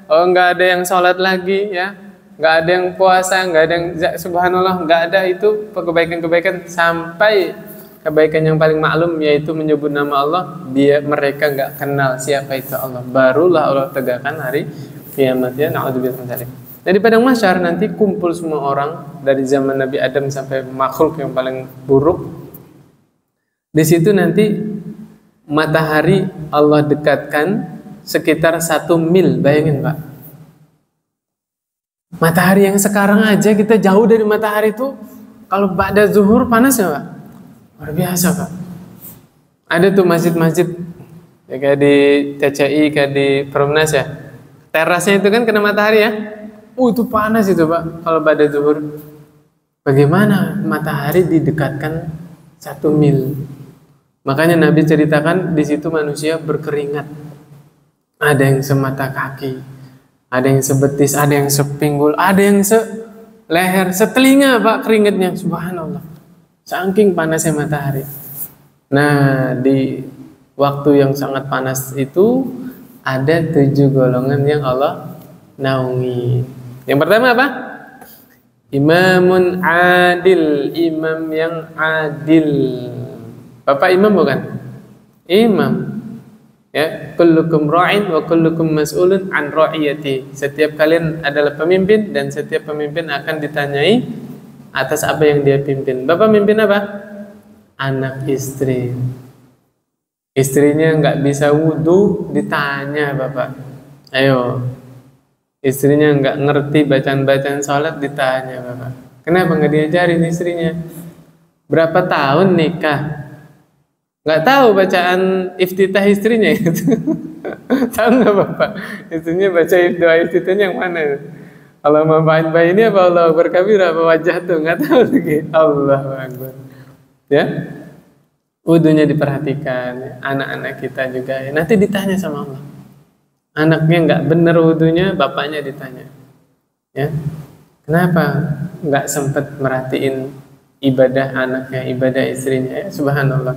nggak ada yang sholat lagi, ya, nggak ada yang puasa, nggak ada yang subhanallah, nggak ada itu kebaikan-kebaikan sampai kebaikan yang paling maklum yaitu menyebut nama Allah. Mereka nggak kenal siapa itu Allah. Barulah Allah tegakkan hari kiamat, ya. Na'udzubillah min dzalik. Jadi padang mahsyar nanti kumpul semua orang dari zaman Nabi Adam sampai makhluk yang paling buruk. Di situ nanti matahari Allah dekatkan sekitar 1 mil, bayangin Pak. Matahari yang sekarang aja kita jauh dari matahari itu, kalau ba'da zuhur panas ya Pak? Luar biasa Pak. Ada tuh masjid-masjid ya, kayak di TCI, kayak di Perumnas ya. Terasnya itu kan kena matahari ya. Itu panas itu Pak kalau ba'da zuhur. Bagaimana matahari didekatkan 1 mil? Makanya Nabi ceritakan di situ manusia berkeringat. Ada yang semata kaki, ada yang sebetis, ada yang sepinggul, ada yang seleher, setelinga Pak keringatnya. Subhanallah. Saking panasnya matahari. Nah, di waktu yang sangat panas itu ada 7 golongan yang Allah naungi. Yang pertama apa? Imamun adil, imam yang adil. Bapak imam bukan? Imam. Ya, kullukum ra'in wa kullukum mas'ulun an ra'iyati. Setiap kalian adalah pemimpin dan setiap pemimpin akan ditanyai atas apa yang dia pimpin. Bapak mimpin apa? Anak istri. Istrinya nggak bisa wudu, ditanya Bapak. Ayo. Istrinya nggak ngerti bacaan-bacaan sholat, ditanya Bapak. Kenapa nggak diajarin istrinya? Berapa tahun nikah? Nggak tahu bacaan iftitah istrinya itu. Tahu nggak Bapak? Istrinya baca doa iftitahnya yang mana? Allah maafin bayi ini apa Allah berkabir apa wajah tuh? Nggak tahu lagi. Allahu Akbar. Ya, wudunya diperhatikan. Anak-anak kita juga. Ya. Nanti ditanya sama Allah. Anaknya nggak bener wudunya, bapaknya ditanya. Ya, kenapa nggak sempat merhatiin ibadah anaknya, ibadah istrinya? Ya, subhanallah.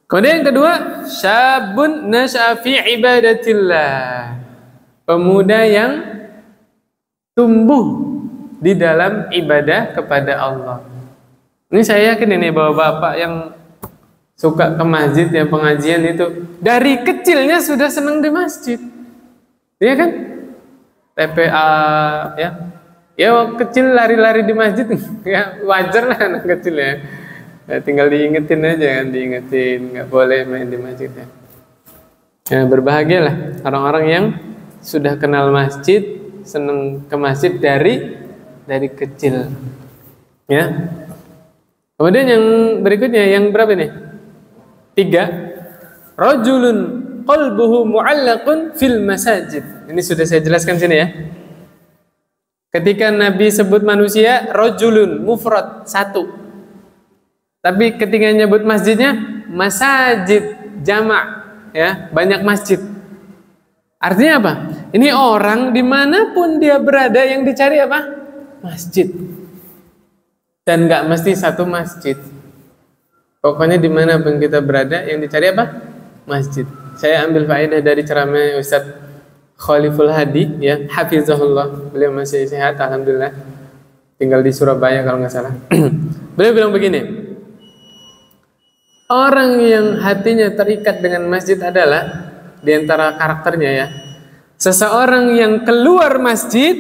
Kemudian yang kedua, syabun nas'a fi ibadatillah. Pemuda yang tumbuh di dalam ibadah kepada Allah. Ini saya yakin ini bahwa bapak yang suka ke masjid, yang pengajian itu dari kecilnya sudah senang di masjid. Iya kan? TPA ya. Ya kecil lari-lari di masjid ya wajar lah anak kecil ya. Ya, tinggal diingetin aja kan, diingetin nggak boleh main di masjid ya. Ya, berbahagialah orang-orang yang sudah kenal masjid, senang ke masjid dari kecil. Ya. Kemudian yang berikutnya yang berapa nih? 3. Rajulun qalbuhu mu'allaqun fil masajid. Ini sudah saya jelaskan sini ya. Ketika Nabi sebut manusia rajulun mufrad 1. Tapi ketika nyebut masjidnya masajid jamak, ya, banyak masjid. Artinya apa? Ini orang dimanapun dia berada yang dicari apa? Masjid. Dan nggak mesti satu masjid. Pokoknya dimanapun kita berada yang dicari apa? Masjid. Saya ambil faedah dari ceramah Ustadz Khaliful Hadi, ya, hafizahullah. Beliau masih sehat, alhamdulillah. Tinggal di Surabaya kalau nggak salah. Beliau bilang begini. Orang yang hatinya terikat dengan masjid adalah diantara karakternya ya. Seseorang yang keluar masjid,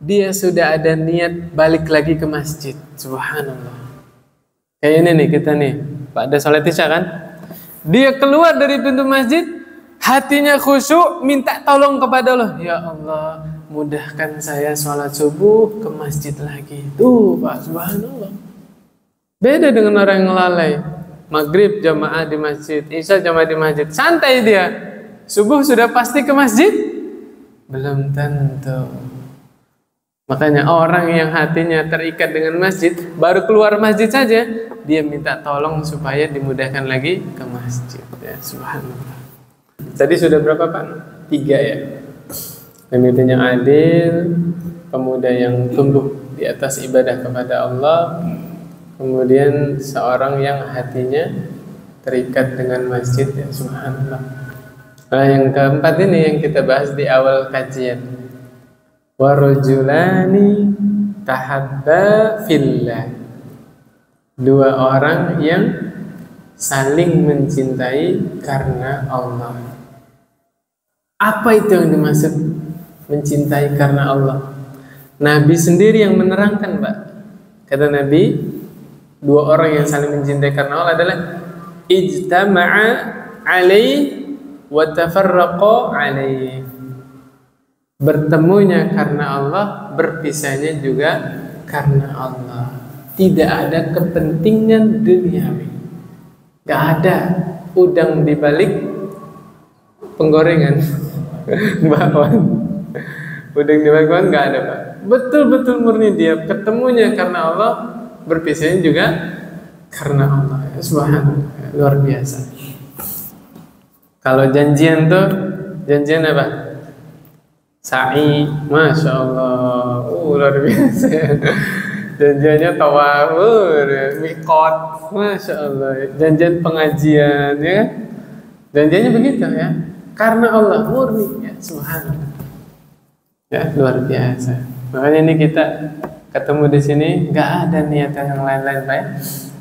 dia sudah ada niat balik lagi ke masjid. Subhanallah. Kayak ini nih kita nih, Pak ada sholat isya kan? Dia keluar dari pintu masjid, hatinya khusyuk, minta tolong kepada Allah. Ya Allah, mudahkan saya sholat subuh ke masjid lagi. Tuh Pak, subhanallah. Beda dengan orang yang lalai. Maghrib jamaah di masjid, isya jamaah di masjid, santai dia. Subuh sudah pasti ke masjid? Belum tentu. Makanya orang yang hatinya terikat dengan masjid, baru keluar masjid saja, dia minta tolong supaya dimudahkan lagi ke masjid. Ya, subhanallah. Tadi sudah berapa Pak? 3 ya. Pemimpin yang adil, pemuda yang tumbuh di atas ibadah kepada Allah, kemudian seorang yang hatinya terikat dengan masjid, ya subhanallah. Nah, yang keempat ini yang kita bahas di awal kajian. Warujulani tahabba fillah. Dua orang yang saling mencintai karena Allah. Apa itu yang dimaksud mencintai karena Allah? Nabi sendiri yang menerangkan, Pak. Kata Nabi, dua orang yang saling mencintai karena Allah adalah ijtama'a alaih wa tafarraqa alaih. Bertemunya karena Allah, berpisahnya juga karena Allah. Tidak ada kepentingan duniawi. Gak ada udang di balik penggorengan. Bakwan. Udang di balik bakwan gak ada, Pak. Betul-betul murni dia ketemunya karena Allah, berpisahnya juga karena Allah. Subhanallah, luar biasa. Kalau janjian tuh, janjian apa? Sa'i, masya Allah, luar biasa. Janjiannya tawafur, mikot, masya Allah. Janjian pengajian, ya. Janjiannya begitu, ya. Karena Allah murni, ya. Subhanallah. Ya, luar biasa. Makanya ini kita ketemu di sini, nggak ada niatan yang lain-lain, Pak.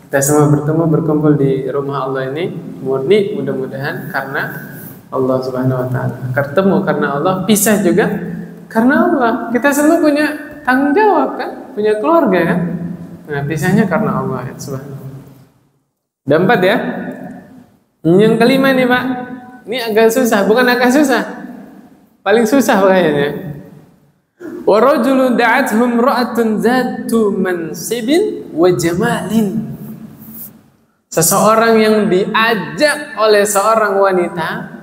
Kita semua bertemu berkumpul di rumah Allah ini murni, mudah-mudahan karena Allah Subhanahu Wa Taala. Ketemu karena Allah, pisah juga karena Allah. Kita semua punya tanggung jawab kan, punya keluarga kan. Nah, pisahnya karena Allah, ya Subhanallah. Dan 4 ya. Yang kelima nih, Pak. Ini agak susah, bukan agak susah. Paling susah kayaknya. Wa rajulun da'athum ra'atun zatu mansibin wa jamalin. Seseorang yang diajak oleh seorang wanita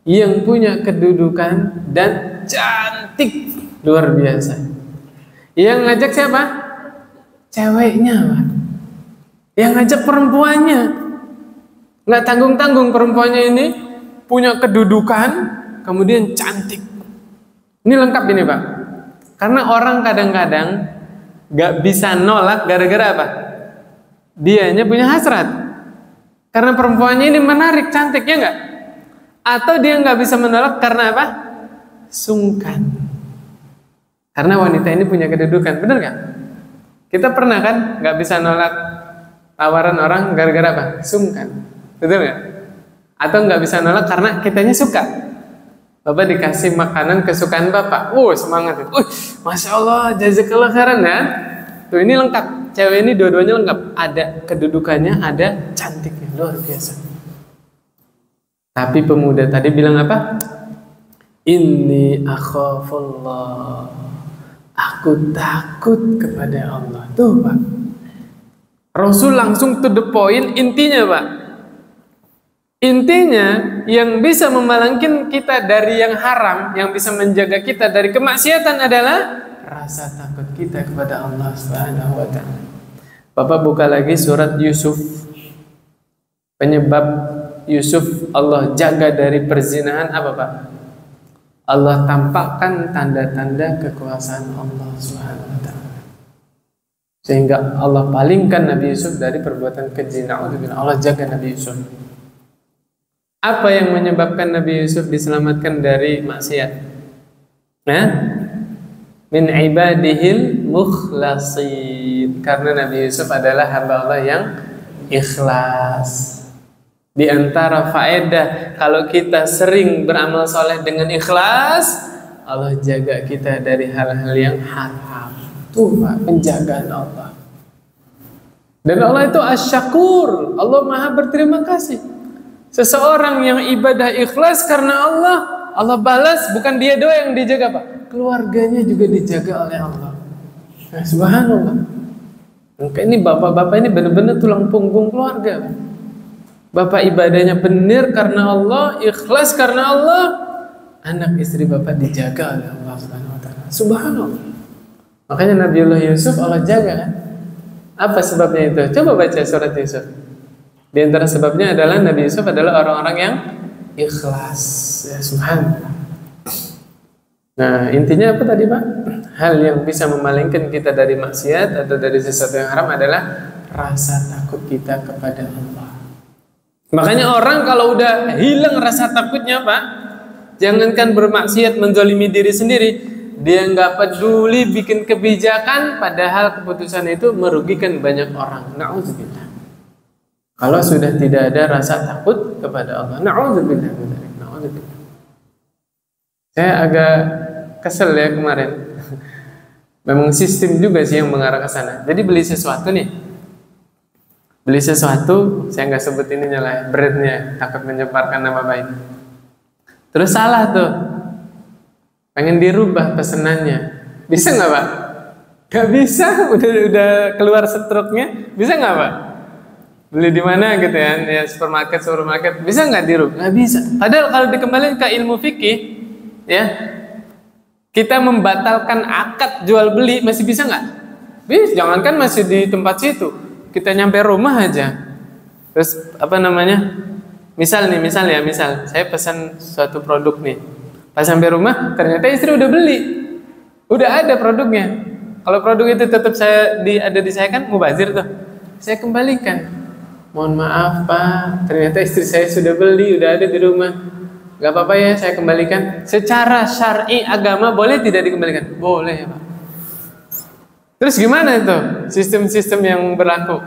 yang punya kedudukan dan cantik luar biasa. Yang ngajak siapa? Ceweknya, Pak. Yang ngajak perempuannya. Nggak tanggung-tanggung perempuannya ini punya kedudukan, kemudian cantik. Ini lengkap ini, Pak. Karena orang kadang-kadang nggak bisa nolak gara-gara apa? Dianya punya hasrat. Karena perempuannya ini menarik, cantik, ya nggak? Atau dia nggak bisa menolak karena apa? Sungkan. Karena wanita ini punya kedudukan, benar nggak? Kita pernah kan nggak bisa nolak tawaran orang gara-gara apa? Sungkan, betul nggak? Atau nggak bisa nolak karena kitanya suka. Bapak dikasih makanan kesukaan Bapak, semangat itu. Masya Allah, jazakallah khairan ya. Tuh ini lengkap. Cewek ini dua-duanya lengkap. Ada kedudukannya, ada cantiknya, luar biasa. Tapi pemuda tadi bilang apa? Inni akhafullah. Aku takut kepada Allah. Tuh, Pak. Rasul langsung to the point, intinya, Pak. Intinya yang bisa memalangkan kita dari yang haram, yang bisa menjaga kita dari kemaksiatan adalah rasa takut kita kepada Allah Subhanahu wa taala. Bapak buka lagi surat Yusuf. Penyebab Yusuf Allah jaga dari perzinahan apa, Pak? Allah tampakkan tanda-tanda kekuasaan Allah Subhanahu wa taala. Sehingga Allah palingkan Nabi Yusuf dari perbuatan keji. Na'udzubillah. Allah jaga Nabi Yusuf. Apa yang menyebabkan Nabi Yusuf diselamatkan dari maksiat? Min ibadihil mukhlasin. Karena Nabi Yusuf adalah hamba Allah yang ikhlas. Di antara faedah kalau kita sering beramal soleh dengan ikhlas, Allah jaga kita dari hal-hal yang haram. Tuh, Pak, penjagaan Allah. Dan Allah itu asyakur. Allah maha berterima kasih. Seseorang yang ibadah ikhlas karena Allah, Allah balas, bukan dia doang yang dijaga, Pak. Keluarganya juga dijaga oleh Allah. Nah, subhanallah. Maka ini bapak-bapak ini benar-benar tulang punggung keluarga. Bapak ibadahnya benar karena Allah, ikhlas karena Allah, anak istri bapak dijaga oleh Allah Subhanahu wa taala. Subhanallah. Makanya Nabiullah Yusuf Allah jaga kan? Apa sebabnya itu? Coba baca surat Yusuf. Di antara sebabnya adalah Nabi Yusuf adalah orang-orang yang ikhlas. Ya subhanallah. Nah, intinya apa tadi, Pak? Hal yang bisa memalingkan kita dari maksiat atau dari sesuatu yang haram adalah rasa takut kita kepada Allah. Makanya orang kalau udah hilang rasa takutnya Pak, jangankan bermaksiat menzalimi diri sendiri, dia nggak peduli bikin kebijakan, padahal keputusan itu merugikan banyak orang. Na'udzubillah. Kalau sudah tidak ada rasa takut kepada Allah, na'udzubillah. Na'udzubillah. Saya agak kesel ya kemarin. Memang sistem juga sih yang mengarah ke sana. Jadi beli sesuatu nih, saya nggak sebut ininya lah, brandnya, takut menyebarkan nama baik. Terus salah tuh, pengen dirubah pesenannya, bisa nggak Pak? Gak bisa, udah keluar struknya, bisa nggak Pak? Beli di mana gitu ya supermarket, bisa nggak dirubah? Nggak bisa. Padahal kalau dikembalikan ke ilmu fikih, ya, kita membatalkan akad jual beli masih bisa nggak? Bisa, jangankan masih di tempat situ, kita nyampe rumah aja. Terus misal saya pesan suatu produk nih, pas sampai rumah ternyata istri udah beli, udah ada produknya. Kalau produk itu tetap ada di saya kan mubazir tuh, saya kembalikan. Mohon maaf Pak, ternyata istri saya sudah beli, udah ada di rumah. Gak apa-apa ya, saya kembalikan. Secara syar'i agama boleh tidak dikembalikan? Boleh ya Pak. Terus gimana itu sistem-sistem yang berlaku?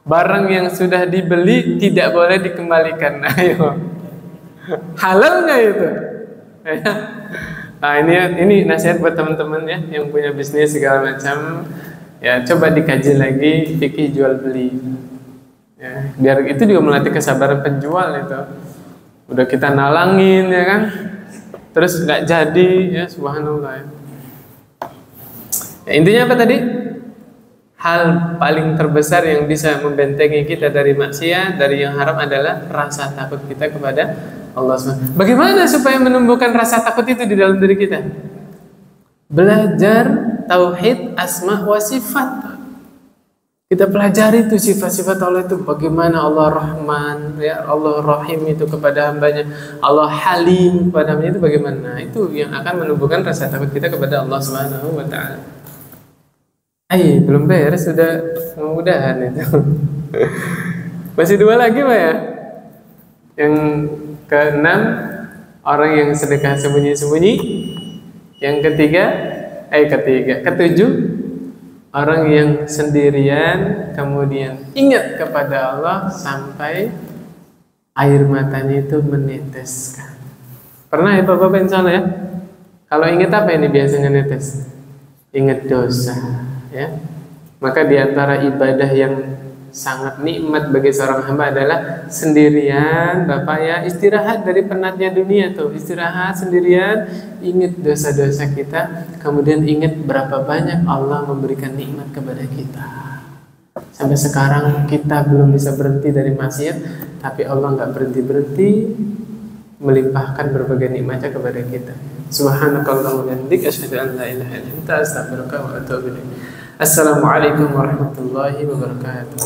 Barang yang sudah dibeli tidak boleh dikembalikan. Ayo, halal nggak itu? Nah ini nasihat buat teman-teman ya yang punya bisnis segala macam. Ya coba dikaji lagi fikih jual beli. Ya, biar itu juga melatih kesabaran penjual itu. Udah kita nalangin ya kan, terus nggak jadi ya, subhanallah ya. Ya, intinya apa tadi? Hal paling terbesar yang bisa membentengi kita dari maksiat, dari yang haram adalah rasa takut kita kepada Allah SWT. Bagaimana supaya menumbuhkan rasa takut itu di dalam diri kita? Belajar tauhid asma wa sifat. Kita pelajari itu sifat-sifat Allah itu, bagaimana Allah Rahman, ya Allah Rahim itu kepada hambanya, Allah Halim kepada hambanya itu bagaimana. Nah, itu yang akan menumbuhkan rasa takut kita kepada Allah Subhanahu wa taala. Belum beres, sudah mudah-mudahan itu. Masih 2 lagi Pak ya. Yang ke-6, orang yang sedekah sembunyi-sembunyi. Yang ke-7, orang yang sendirian kemudian ingat kepada Allah sampai air matanya itu meneteskan. Pernah ya Bapak-Bapak insya ya? Kalau ingat apa ini biasanya netes? Ingat dosa ya. Maka diantara ibadah yang sangat nikmat bagi seorang hamba adalah sendirian Bapak ya, istirahat dari penatnya dunia tuh, istirahat sendirian, ingat dosa-dosa kita, kemudian ingat berapa banyak Allah memberikan nikmat kepada kita. Sampai sekarang kita belum bisa berhenti dari maksiat, tapi Allah nggak berhenti melimpahkan berbagai nikmatnya kepada kita. Subhanakallahumma wa bihamdika asyhadu an la ilaha illa anta astaghfiruka wa atubu ilaik. Assalamualaikum warahmatullahi wabarakatuh.